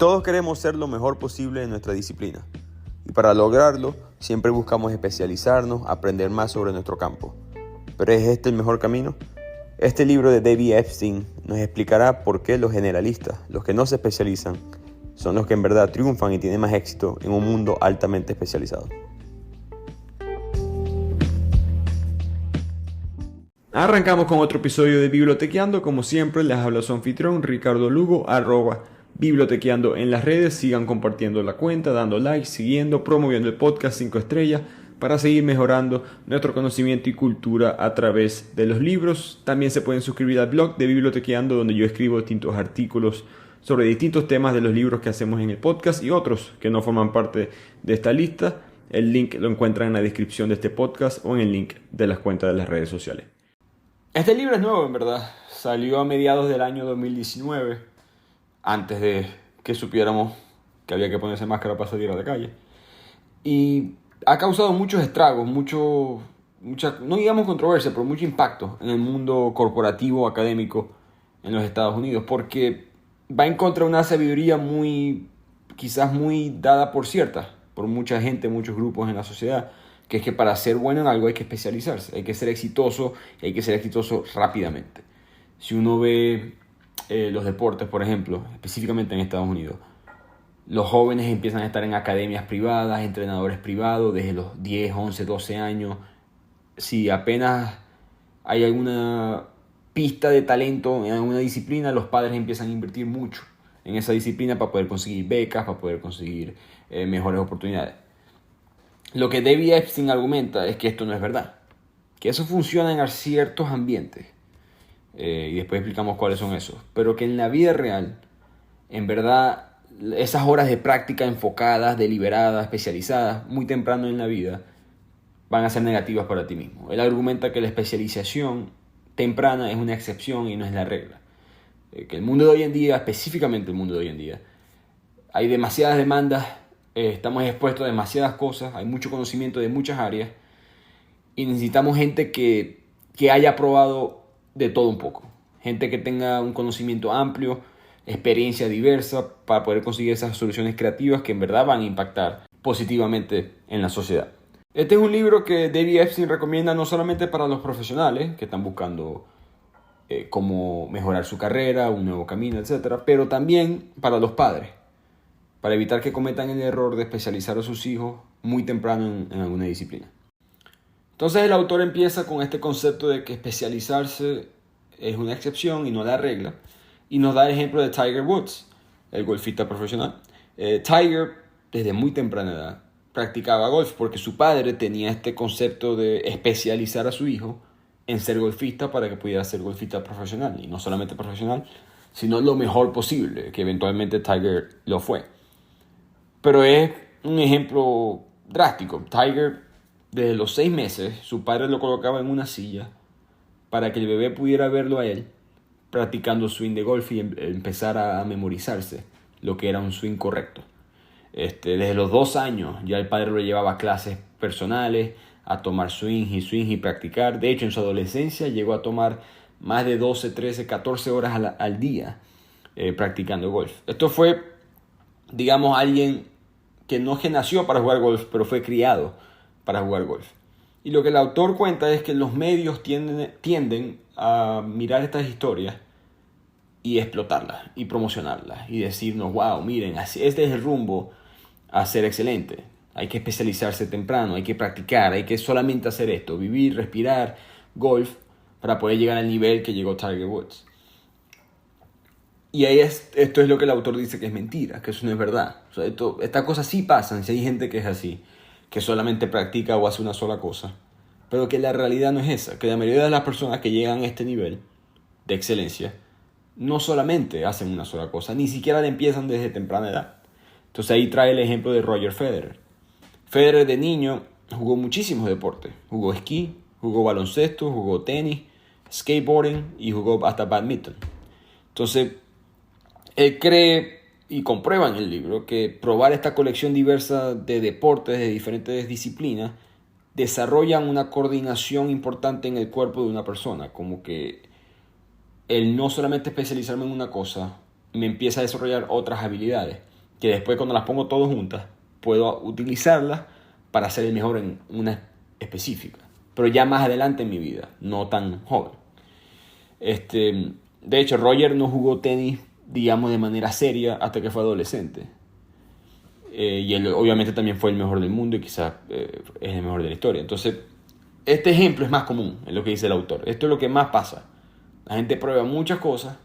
todos queremos ser lo mejor posible en nuestra disciplina. Y para lograrlo, siempre buscamos especializarnos, aprender más sobre nuestro campo. ¿Pero es este el mejor camino? Este libro de David Epstein nos explicará por qué los generalistas, los que no se especializan, son los que en verdad triunfan y tienen más éxito en un mundo altamente especializado. Arrancamos con otro episodio de Bibliotequeando. Como siempre, les habla su anfitrión Ricardo Lugo, @Bibliotequeando en las redes. Sigan compartiendo la cuenta, dando like, siguiendo, promoviendo el podcast 5 estrellas para seguir mejorando nuestro conocimiento y cultura a través de los libros. También se pueden suscribir al blog de Bibliotequeando, donde yo escribo distintos artículos sobre distintos temas de los libros que hacemos en el podcast y otros que no forman parte de esta lista. El link lo encuentran en la descripción de este podcast o en el link de las cuentas de las redes sociales. Este libro es nuevo, en verdad. Salió a mediados del año 2019, antes de que supiéramos que había que ponerse máscara para salir a la calle. Y ha causado muchos estragos, no digamos controversia, pero mucho impacto en el mundo corporativo, académico en los Estados Unidos, porque va en contra de una sabiduría quizás muy dada por cierta, por mucha gente, muchos grupos en la sociedad, que es que para ser bueno en algo hay que especializarse, hay que ser exitoso y hay que ser exitoso rápidamente. Si uno ve los deportes, por ejemplo, específicamente en Estados Unidos, los jóvenes empiezan a estar en academias privadas, entrenadores privados desde los 10, 11, 12 años. Si apenas hay alguna pista de talento en alguna disciplina, los padres empiezan a invertir mucho en esa disciplina para poder conseguir becas, para poder conseguir mejores oportunidades. Lo que David Epstein argumenta es que esto no es verdad, que eso funciona en ciertos ambientes, y después explicamos cuáles son esos, pero que en la vida real, en verdad, esas horas de práctica enfocadas, deliberadas, especializadas, muy temprano en la vida, van a ser negativas para ti mismo. Él argumenta que la especialización temprana es una excepción y no es la regla. Que el mundo de hoy en día, específicamente el mundo de hoy en día, hay demasiadas demandas, estamos expuestos a demasiadas cosas, hay mucho conocimiento de muchas áreas y necesitamos gente que haya probado de todo un poco. Gente que tenga un conocimiento amplio, experiencia diversa para poder conseguir esas soluciones creativas que en verdad van a impactar positivamente en la sociedad. Este es un libro que David Epstein recomienda no solamente para los profesionales que están buscando cómo mejorar su carrera, un nuevo camino, etc., pero también para los padres, para evitar que cometan el error de especializar a sus hijos muy temprano en alguna disciplina. Entonces el autor empieza con este concepto de que especializarse es una excepción y no la regla, y nos da el ejemplo de Tiger Woods, el golfista profesional. Tiger, desde muy temprana edad, practicaba golf porque su padre tenía este concepto de especializar a su hijo en ser golfista para que pudiera ser golfista profesional, y no solamente profesional, sino lo mejor posible, que eventualmente Tiger lo fue. Pero es un ejemplo drástico. Tiger, desde los 6 meses, su padre lo colocaba en una silla para que el bebé pudiera verlo a él practicando swing de golf y empezar a memorizarse lo que era un swing correcto. Desde los 2 años ya el padre lo llevaba a clases personales, a tomar swing y practicar. De hecho, en su adolescencia llegó a tomar más de 12, 13, 14 horas al día practicando golf. Esto fue, digamos, alguien que no que nació para jugar golf, pero fue criado para jugar golf. Y lo que el autor cuenta es que los medios tienden a mirar estas historias y explotarlas y promocionarlas y decirnos, wow, miren, este es el rumbo a ser excelente. Hay que especializarse temprano, hay que practicar, hay que solamente hacer esto, vivir, respirar, golf, para poder llegar al nivel que llegó Tiger Woods. Y ahí esto es lo que el autor dice que es mentira, que eso no es verdad. O sea, estas cosas sí pasan, si hay gente que es así, que solamente practica o hace una sola cosa, pero que la realidad no es esa, que la mayoría de las personas que llegan a este nivel de excelencia no solamente hacen una sola cosa, ni siquiera la empiezan desde temprana edad. Entonces ahí trae el ejemplo de Roger Federer. Federer de niño jugó muchísimos deportes, jugó esquí, jugó baloncesto, jugó tenis, skateboarding y jugó hasta badminton. Entonces él cree y comprueba en el libro que probar esta colección diversa de deportes de diferentes disciplinas desarrollan una coordinación importante en el cuerpo de una persona, como que el no solamente especializarme en una cosa me empieza a desarrollar otras habilidades que después cuando las pongo todas juntas, puedo utilizarlas para ser el mejor en una específica. Pero ya más adelante en mi vida, no tan joven. De hecho, Roger no jugó tenis, digamos, de manera seria hasta que fue adolescente. Y él obviamente también fue el mejor del mundo y quizás es el mejor de la historia. Entonces, este ejemplo es más común en lo que dice el autor. Esto es lo que más pasa. La gente prueba muchas cosas.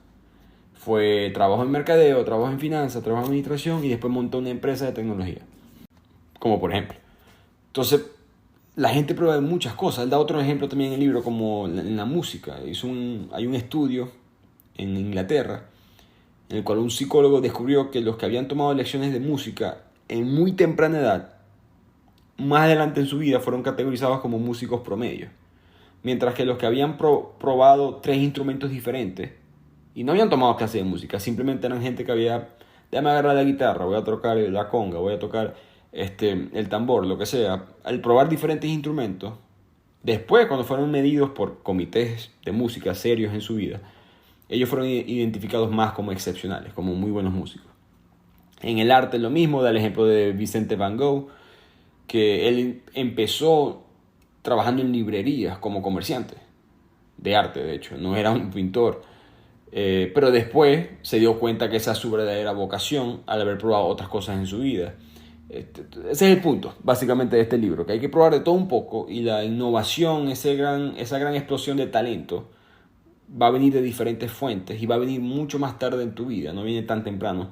Fue trabajo en mercadeo, trabajo en finanzas, trabajo en administración y después montó una empresa de tecnología. Como por ejemplo. Entonces, la gente prueba muchas cosas. Él da otro ejemplo también en el libro, como en la música. Hay un estudio en Inglaterra en el cual un psicólogo descubrió que los que habían tomado lecciones de música en muy temprana edad, más adelante en su vida, fueron categorizados como músicos promedio. Mientras que los que habían probado 3 instrumentos diferentes y no habían tomado clases de música, simplemente eran gente que había, déjame agarrar la guitarra, voy a tocar la conga, voy a tocar el tambor, lo que sea. Al probar diferentes instrumentos, después cuando fueron medidos por comités de música serios en su vida, ellos fueron identificados más como excepcionales, como muy buenos músicos. En el arte lo mismo, da el ejemplo de Vicente Van Gogh, que él empezó trabajando en librerías como comerciante de arte, de hecho, no era un pintor. Pero después se dio cuenta que esa es su verdadera vocación al haber probado otras cosas en su vida. Ese es el punto, básicamente, de este libro, que hay que probar de todo un poco y la innovación, esa gran explosión de talento, va a venir de diferentes fuentes y va a venir mucho más tarde en tu vida, no viene tan temprano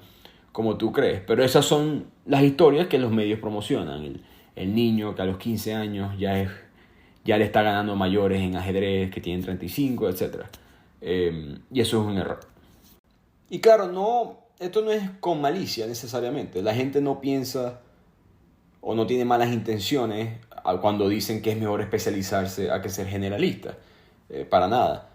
como tú crees. Pero esas son las historias que los medios promocionan. El niño que a los 15 años ya le está ganando mayores en ajedrez que tienen 35, etc. Y eso es un error. Y claro, esto no es con malicia necesariamente. La gente no piensa o no tiene malas intenciones cuando dicen que es mejor especializarse a que ser generalista. Para nada.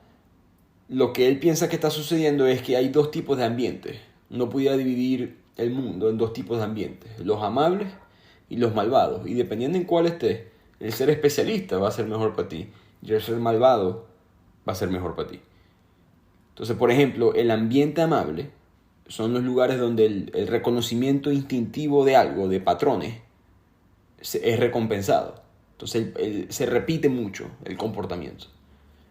Lo que él piensa que está sucediendo es que hay 2 tipos de ambientes. Uno pudiera dividir el mundo en 2 tipos de ambientes. Los amables y los malvados. Y dependiendo en cuál estés, el ser especialista va a ser mejor para ti. Y el ser malvado va a ser mejor para ti. Entonces, por ejemplo, el ambiente amable son los lugares donde el reconocimiento instintivo de algo, de patrones, es recompensado. Entonces se repite mucho el comportamiento.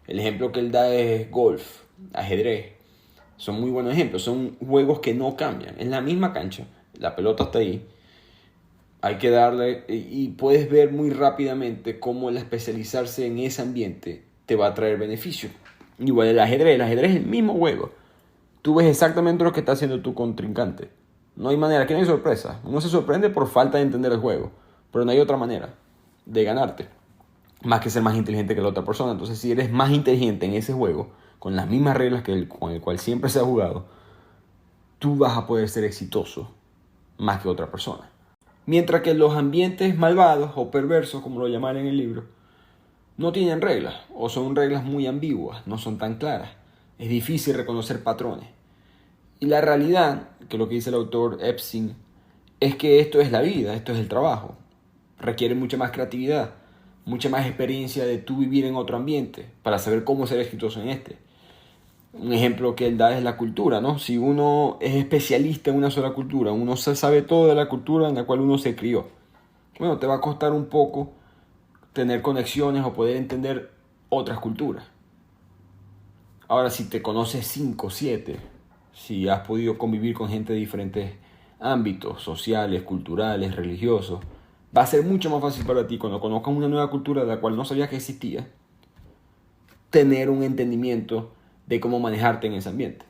El ejemplo que él da es golf, ajedrez. Son muy buenos ejemplos. Son juegos que no cambian. En la misma cancha, la pelota está ahí. Hay que darle y puedes ver muy rápidamente cómo el especializarse en ese ambiente te va a traer beneficio. Igual el ajedrez es el mismo juego. Tú ves exactamente lo que está haciendo tu contrincante. No hay manera, aquí no hay sorpresa. Uno se sorprende por falta de entender el juego, pero no hay otra manera de ganarte, más que ser más inteligente que la otra persona. Entonces, si eres más inteligente en ese juego, con las mismas reglas con el cual siempre se ha jugado, tú vas a poder ser exitoso más que otra persona. Mientras que los ambientes malvados o perversos, como lo llaman en el libro, no tienen reglas o son reglas muy ambiguas, no son tan claras. Es difícil reconocer patrones. Y la realidad, que lo que dice el autor Epstein, es que esto es la vida, esto es el trabajo. Requiere mucha más creatividad, mucha más experiencia de tú vivir en otro ambiente para saber cómo ser exitoso en este. Un ejemplo que él da es la cultura, ¿no? Si uno es especialista en una sola cultura, uno sabe todo de la cultura en la cual uno se crió. Bueno, te va a costar un poco tener conexiones o poder entender otras culturas. Ahora, si te conoces 5, 7, si has podido convivir con gente de diferentes ámbitos sociales, culturales, religiosos, va a ser mucho más fácil para ti cuando conozcas una nueva cultura de la cual no sabías que existía, tener un entendimiento de cómo manejarte en ese ambiente.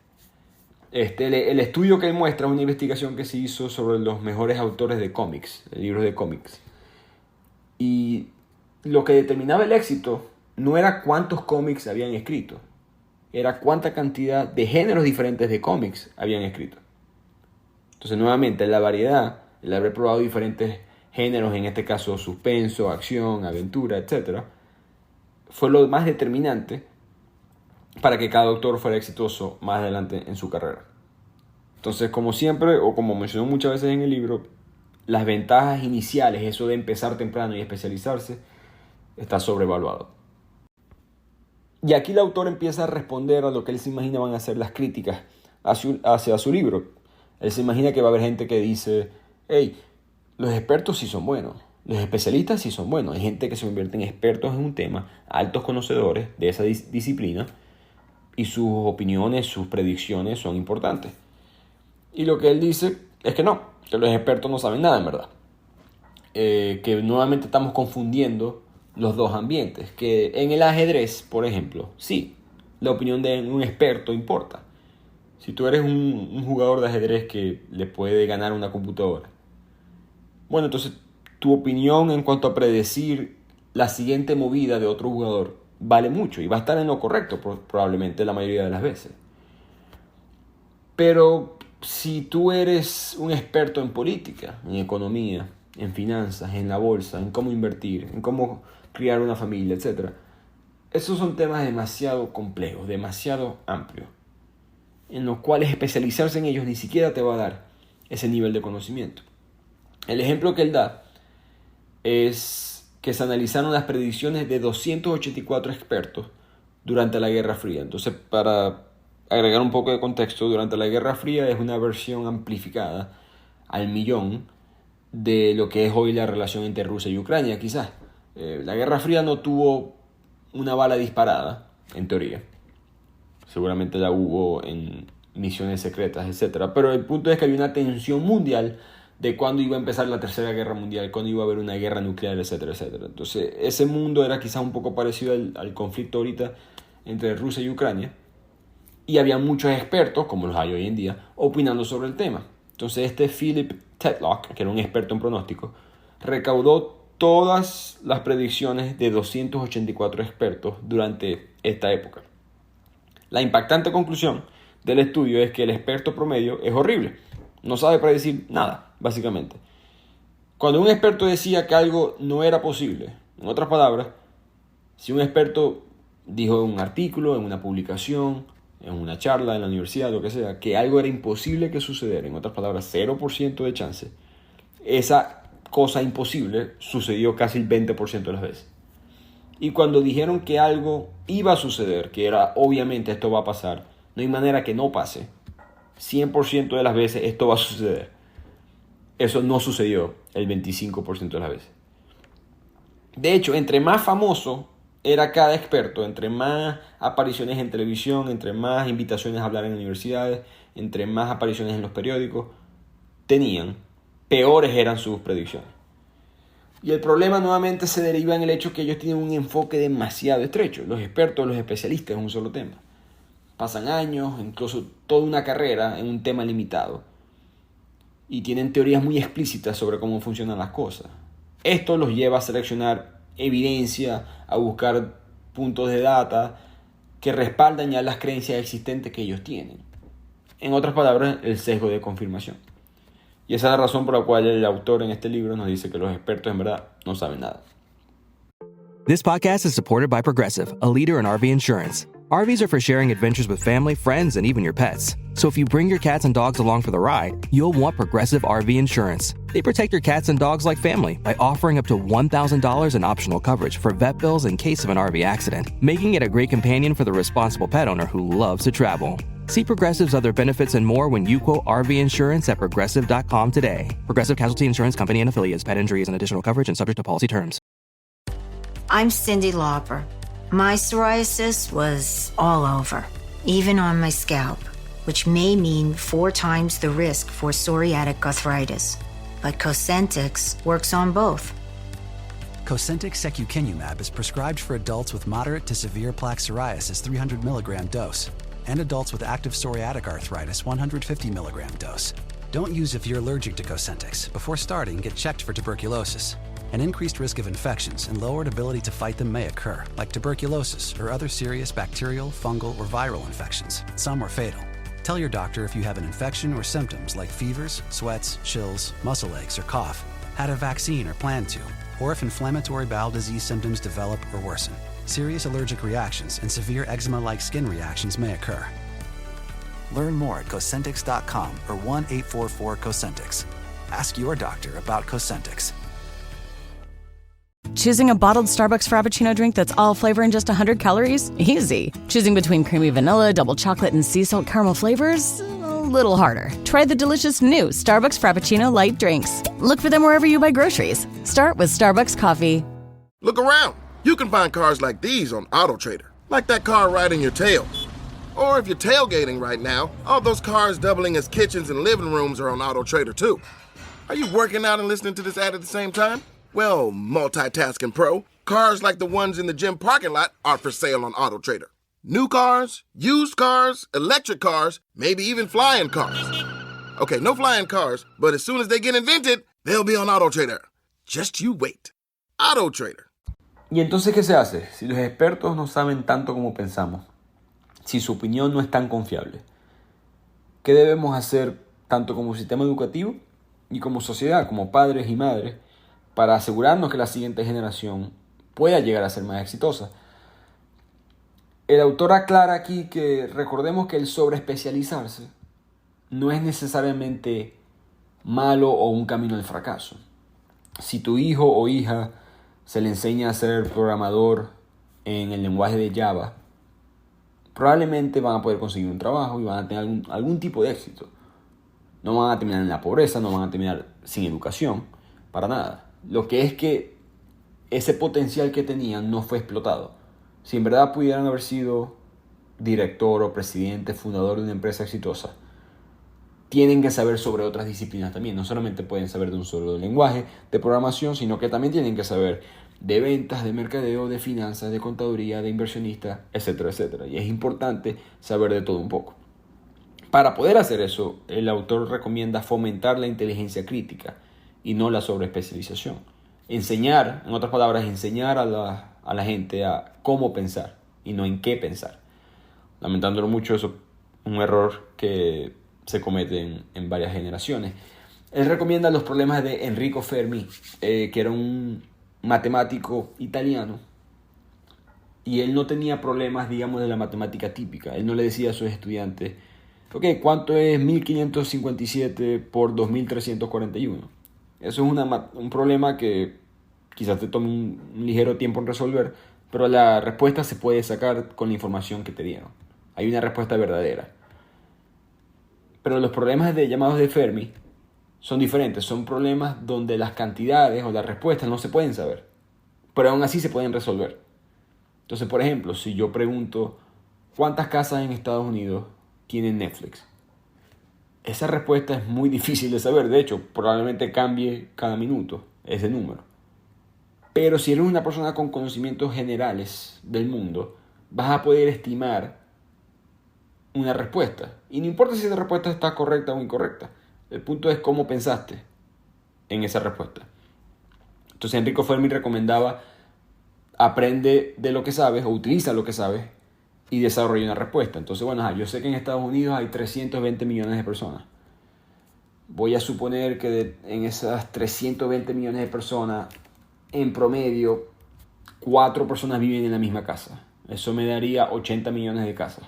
El estudio que él muestra es una investigación que se hizo sobre los mejores autores de cómics, de libros de cómics. Y lo que determinaba el éxito no era cuántos cómics habían escrito, era cuánta cantidad de géneros diferentes de cómics habían escrito. Entonces, nuevamente, la variedad, el haber probado diferentes géneros, en este caso suspenso, acción, aventura, etc., fue lo más determinante para que cada autor fuera exitoso más adelante en su carrera. Entonces, como siempre, o como mencionó muchas veces en el libro, las ventajas iniciales, eso de empezar temprano y especializarse, está sobrevaluado. Y aquí el autor empieza a responder a lo que él se imagina van a ser las críticas hacia su libro. Él se imagina que va a haber gente que dice, hey, los expertos sí son buenos, los especialistas sí son buenos. Hay gente que se convierte en expertos en un tema, altos conocedores de esa disciplina, y sus opiniones, sus predicciones son importantes. Y lo que él dice es que no, que los expertos no saben nada en verdad. Que nuevamente estamos confundiendo los dos ambientes. Que en el ajedrez, por ejemplo, sí, la opinión de un experto importa. Si tú eres un jugador de ajedrez que le puede ganar a una computadora, bueno, entonces tu opinión en cuanto a predecir la siguiente movida de otro jugador vale mucho y va a estar en lo correcto probablemente la mayoría de las veces. Pero si tú eres un experto en política, en economía, en finanzas, en la bolsa, en cómo invertir, en cómo criar una familia, etc., esos son temas demasiado complejos, demasiado amplios, en los cuales especializarse en ellos ni siquiera te va a dar ese nivel de conocimiento. El ejemplo que él da es que se analizaron las predicciones de 284 expertos durante la Guerra Fría. Entonces, para agregar un poco de contexto, durante la Guerra Fría es una versión amplificada al millón de lo que es hoy la relación entre Rusia y Ucrania, quizás. La Guerra Fría no tuvo una bala disparada, en teoría. Seguramente la hubo en misiones secretas, etc. Pero el punto es que había una tensión mundial de cuándo iba a empezar la Tercera Guerra Mundial, cuándo iba a haber una guerra nuclear, etcétera, etcétera. Entonces, ese mundo era quizás un poco parecido al conflicto ahorita entre Rusia y Ucrania. Y había muchos expertos, como los hay hoy en día, opinando sobre el tema. Entonces, Philip Tetlock, que era un experto en pronóstico, recaudó todas las predicciones de 284 expertos durante esta época. La impactante conclusión del estudio es que el experto promedio es horrible. No sabe predecir nada, básicamente. Cuando un experto decía que algo no era posible, en otras palabras, si un experto dijo en un artículo, en una publicación, en una charla, en la universidad, lo que sea, que algo era imposible que sucediera, en otras palabras, 0% de chance, esa cosa imposible sucedió casi el 20% de las veces. Y cuando dijeron que algo iba a suceder, que era obviamente esto va a pasar, no hay manera que no pase, 100% de las veces esto va a suceder. Eso no sucedió el 25% de las veces. De hecho, entre más famoso era cada experto, entre más apariciones en televisión, entre más invitaciones a hablar en universidades, entre más apariciones en los periódicos tenían, peores eran sus predicciones. Y el problema nuevamente se deriva en el hecho que ellos tienen un enfoque demasiado estrecho. Los expertos, los especialistas en un solo tema. Pasan años, incluso toda una carrera en un tema limitado. Y tienen teorías muy explícitas sobre cómo funcionan las cosas. Esto los lleva a seleccionar evidencia, a buscar puntos de data que respaldan ya las creencias existentes que ellos tienen. En otras palabras, el sesgo de confirmación. Y esa es la razón por la cual el autor en este libro nos dice que los expertos en verdad no saben nada. This podcast is supported by Progressive, a leader in RV insurance. RVs are for sharing adventures with family, friends, and even your pets. So if you bring your cats and dogs along for the ride, you'll want Progressive RV insurance. They protect your cats and dogs like family by offering up to $1,000 in optional coverage for vet bills in case of an RV accident, making it a great companion for the responsible pet owner who loves to travel. See Progressive's other benefits and more when you quote RV insurance at Progressive.com today. Progressive Casualty Insurance Company and Affiliates. Pet injuries and additional coverage and subject to policy terms. I'm Cyndi Lauper. My psoriasis was all over, even on my scalp, which may mean 4 times the risk for psoriatic arthritis. But Cosentyx works on both. Cosentyx secukinumab is prescribed for adults with moderate to severe plaque psoriasis 300 milligram dose and adults with active psoriatic arthritis 150 milligram dose. Don't use if you're allergic to Cosentyx. Before starting, get checked for tuberculosis. An increased risk of infections and lowered ability to fight them may occur, like tuberculosis or other serious bacterial, fungal, or viral infections. Some are fatal. Tell your doctor if you have an infection or symptoms like fevers, sweats, chills, muscle aches, or cough, had a vaccine or plan to, or if inflammatory bowel disease symptoms develop or worsen. Serious allergic reactions and severe eczema-like skin reactions may occur. Learn more at Cosentyx.com or 1-844-COSENTYX. Ask your doctor about Cosentyx. Choosing a bottled Starbucks Frappuccino drink that's all flavor and just 100 calories? Easy. Choosing between creamy vanilla, double chocolate, and sea salt caramel flavors? A little harder. Try the delicious new Starbucks Frappuccino Light Drinks. Look for them wherever you buy groceries. Start with Starbucks Coffee. Look around. You can find cars like these on AutoTrader, like that car riding your tail. Or if you're tailgating right now, all those cars doubling as kitchens and living rooms are on AutoTrader too. Are you working out and listening to this ad at the same time? Well, multitasking pro, cars like the ones in the gym parking lot are for sale on AutoTrader. New cars, used cars, electric cars, maybe even flying cars. Okay, no flying cars, but as soon as they get invented, they'll be on AutoTrader. Just you wait. AutoTrader. ¿Y entonces qué se hace si los expertos no saben tanto como pensamos? Si su opinión no es tan confiable. ¿Qué debemos hacer tanto como sistema educativo y como sociedad, como padres y madres, para asegurarnos que la siguiente generación pueda llegar a ser más exitosa? El autor aclara aquí que recordemos que el sobreespecializarse no es necesariamente malo o un camino al fracaso. Si tu hijo o hija se le enseña a ser programador en el lenguaje de Java, probablemente van a poder conseguir un trabajo y van a tener algún tipo de éxito. No van a terminar en la pobreza, no van a terminar sin educación, para nada. Lo que es que ese potencial que tenían no fue explotado. Si en verdad pudieran haber sido director o presidente, fundador de una empresa exitosa, tienen que saber sobre otras disciplinas también. No solamente pueden saber de un solo lenguaje de programación, sino que también tienen que saber de ventas, de mercadeo, de finanzas, de contaduría, de inversionista, etcétera, etcétera. Y es importante saber de todo un poco. Para poder hacer eso, el autor recomienda fomentar la inteligencia crítica y no la sobreespecialización. Enseñar, en otras palabras, enseñar a la gente a cómo pensar y no en qué pensar. Lamentándolo mucho, eso es un error que se comete en varias generaciones. Él recomienda los problemas de Enrico Fermi, que era un matemático italiano, y él no tenía problemas, digamos, de la matemática típica. Él no le decía a sus estudiantes, ok, ¿cuánto es 1557 por 2341? Eso es un problema que quizás te tome un ligero tiempo en resolver, pero la respuesta se puede sacar con la información que te dieron. Hay una respuesta verdadera. Pero los problemas llamados de Fermi son diferentes. Son problemas donde las cantidades o las respuestas no se pueden saber, pero aún así se pueden resolver. Entonces, por ejemplo, si yo pregunto ¿cuántas casas en Estados Unidos tienen Netflix? Esa respuesta es muy difícil de saber. De hecho, probablemente cambie cada minuto ese número. Pero si eres una persona con conocimientos generales del mundo, vas a poder estimar una respuesta. Y no importa si esa respuesta está correcta o incorrecta. El punto es cómo pensaste en esa respuesta. Entonces Enrico Fermi recomendaba: aprende de lo que sabes o utiliza lo que sabes y desarrolla una respuesta. Entonces, bueno, yo sé que en Estados Unidos hay 320 millones de personas. Voy a suponer que en esas 320 millones de personas, en promedio, 4 personas viven en la misma casa. Eso me daría 80 millones de casas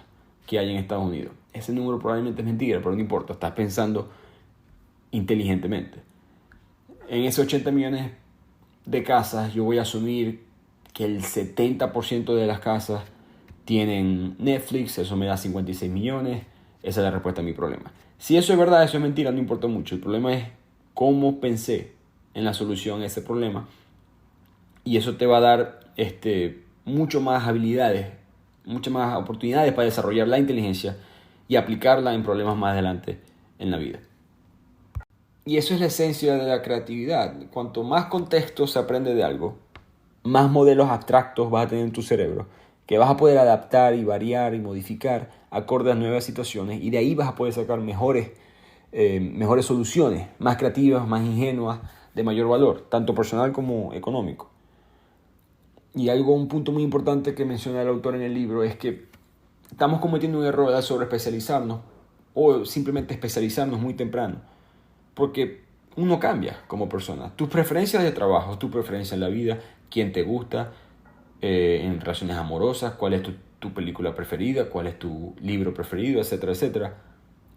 que hay en Estados Unidos. Ese número probablemente es mentira, pero no importa, estás pensando inteligentemente. En esos 80 millones de casas, yo voy a asumir que el 70% de las casas tienen Netflix. Eso me da 56 millones. Esa es la respuesta a mi problema. Si eso es verdad, eso es mentira, no importa mucho. El problema es cómo pensé en la solución a ese problema. Y eso te va a dar mucho más habilidades, muchas más oportunidades para desarrollar la inteligencia y aplicarla en problemas más adelante en la vida. Y eso es la esencia de la creatividad. Cuanto más contexto se aprende de algo, más modelos abstractos vas a tener en tu cerebro, que vas a poder adaptar y variar y modificar acorde a nuevas situaciones, y de ahí vas a poder sacar mejores soluciones, más creativas, más ingenuas, de mayor valor, tanto personal como económico. Y un punto muy importante que menciona el autor en el libro es que estamos cometiendo un error de sobreespecializarnos o simplemente especializarnos muy temprano, porque uno cambia como persona. Tus preferencias de trabajo, tu preferencia en la vida, quién te gusta, en relaciones amorosas, cuál es tu película preferida, cuál es tu libro preferido, etcétera, etcétera.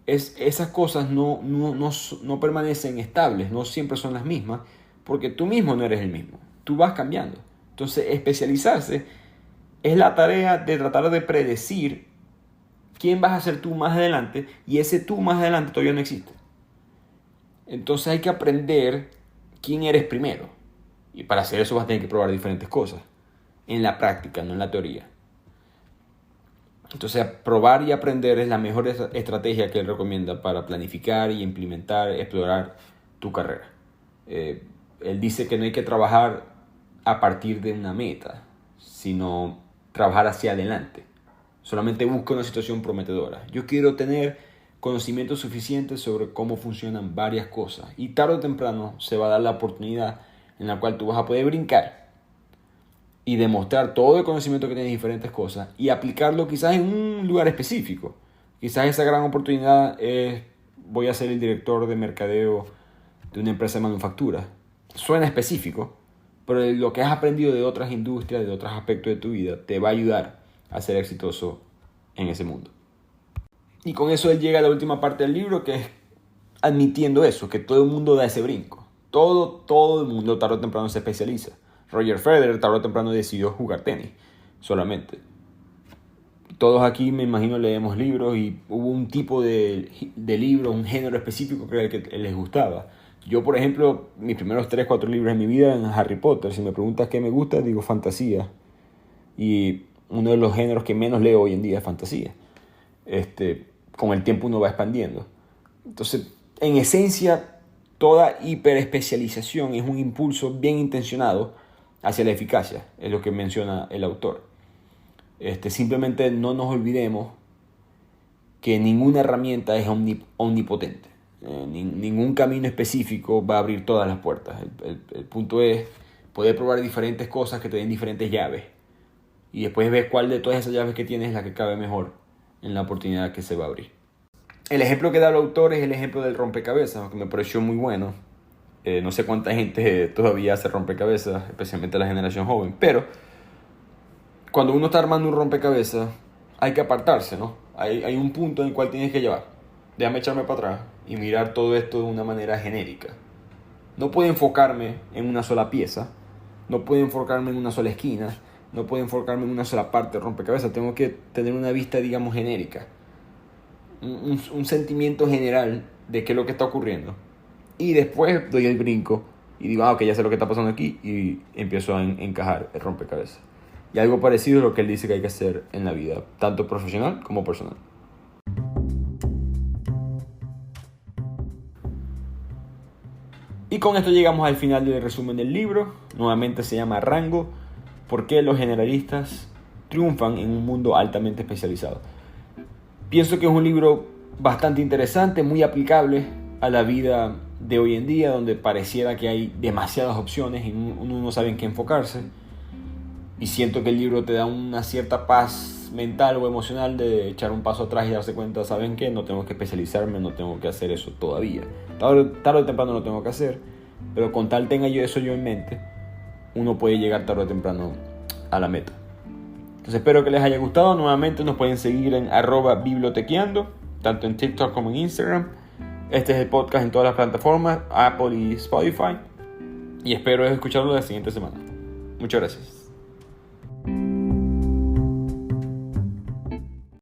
Esas cosas no permanecen estables, no siempre son las mismas, porque tú mismo no eres el mismo, tú vas cambiando. Entonces, especializarse es la tarea de tratar de predecir quién vas a ser tú más adelante, y ese tú más adelante todavía no existe. Entonces hay que aprender quién eres primero. Y para hacer eso vas a tener que probar diferentes cosas. En la práctica, no en la teoría. Entonces probar y aprender es la mejor estrategia que él recomienda para planificar y implementar, explorar tu carrera. Él dice que no hay que trabajar a partir de una meta, sino trabajar hacia adelante. Solamente busca una situación prometedora. Yo quiero tener conocimiento suficiente sobre cómo funcionan varias cosas. Y tarde o temprano se va a dar la oportunidad en la cual tú vas a poder brincar y demostrar todo el conocimiento que tienes de diferentes cosas y aplicarlo quizás en un lugar específico. Quizás esa gran oportunidad es: voy a ser el director de mercadeo de una empresa de manufactura. Suena específico, pero lo que has aprendido de otras industrias, de otros aspectos de tu vida, te va a ayudar a ser exitoso en ese mundo. Y con eso él llega a la última parte del libro, que es admitiendo eso, que todo el mundo da ese brinco. Todo el mundo tarde o temprano se especializa. Roger Federer tarde o temprano decidió jugar tenis solamente. Todos aquí, me imagino, leemos libros y hubo un tipo de libro, un género específico que era el que les gustaba. Yo, por ejemplo, mis primeros 3-4 libros en mi vida eran Harry Potter. Si me preguntas qué me gusta, digo fantasía. Y uno de los géneros que menos leo hoy en día es fantasía. Con el tiempo uno va expandiendo. Entonces, en esencia, toda hiperespecialización es un impulso bien intencionado hacia la eficacia, es lo que menciona el autor. Simplemente no nos olvidemos que ninguna herramienta es omnipotente. Ningún camino específico va a abrir todas las puertas. El punto es poder probar diferentes cosas que te den diferentes llaves. Y después ves cuál de todas esas llaves que tienes es la que cabe mejor en la oportunidad que se va a abrir. El ejemplo que da el autor es el ejemplo del rompecabezas, que me pareció muy bueno. No sé cuánta gente todavía hace rompecabezas, especialmente la generación joven. Pero cuando uno está armando un rompecabezas, hay que apartarse, ¿no? Hay un punto en el cual tienes que llevar. Déjame echarme para atrás y mirar todo esto de una manera genérica. No puedo enfocarme en una sola pieza. No puedo enfocarme en una sola esquina. No puedo enfocarme en una sola parte del rompecabezas. Tengo que tener una vista, digamos, genérica. Un sentimiento general de qué es lo que está ocurriendo. Y después doy el brinco y digo, ok, ya sé lo que está pasando aquí, y empiezo a encajar el rompecabezas. Y algo parecido es lo que él dice que hay que hacer en la vida, tanto profesional como personal. Y con esto llegamos al final del resumen del libro. Nuevamente se llama Rango: ¿por qué los generalistas triunfan en un mundo altamente especializado? Pienso que es un libro bastante interesante, muy aplicable a la vida de hoy en día, donde pareciera que hay demasiadas opciones y uno no sabe en qué enfocarse. Y siento que el libro te da una cierta paz mental o emocional de echar un paso atrás y darse cuenta, ¿saben qué? No tengo que especializarme, no tengo que hacer eso todavía. Tarde o temprano lo tengo que hacer, pero con tal tenga yo eso en mente, uno puede llegar tarde o temprano a la meta. Entonces espero que les haya gustado. Nuevamente nos pueden seguir en @bibliotequeando, tanto en TikTok como en Instagram. Este es el podcast en todas las plataformas, Apple y Spotify. Y espero escucharlo la siguiente semana. Muchas gracias.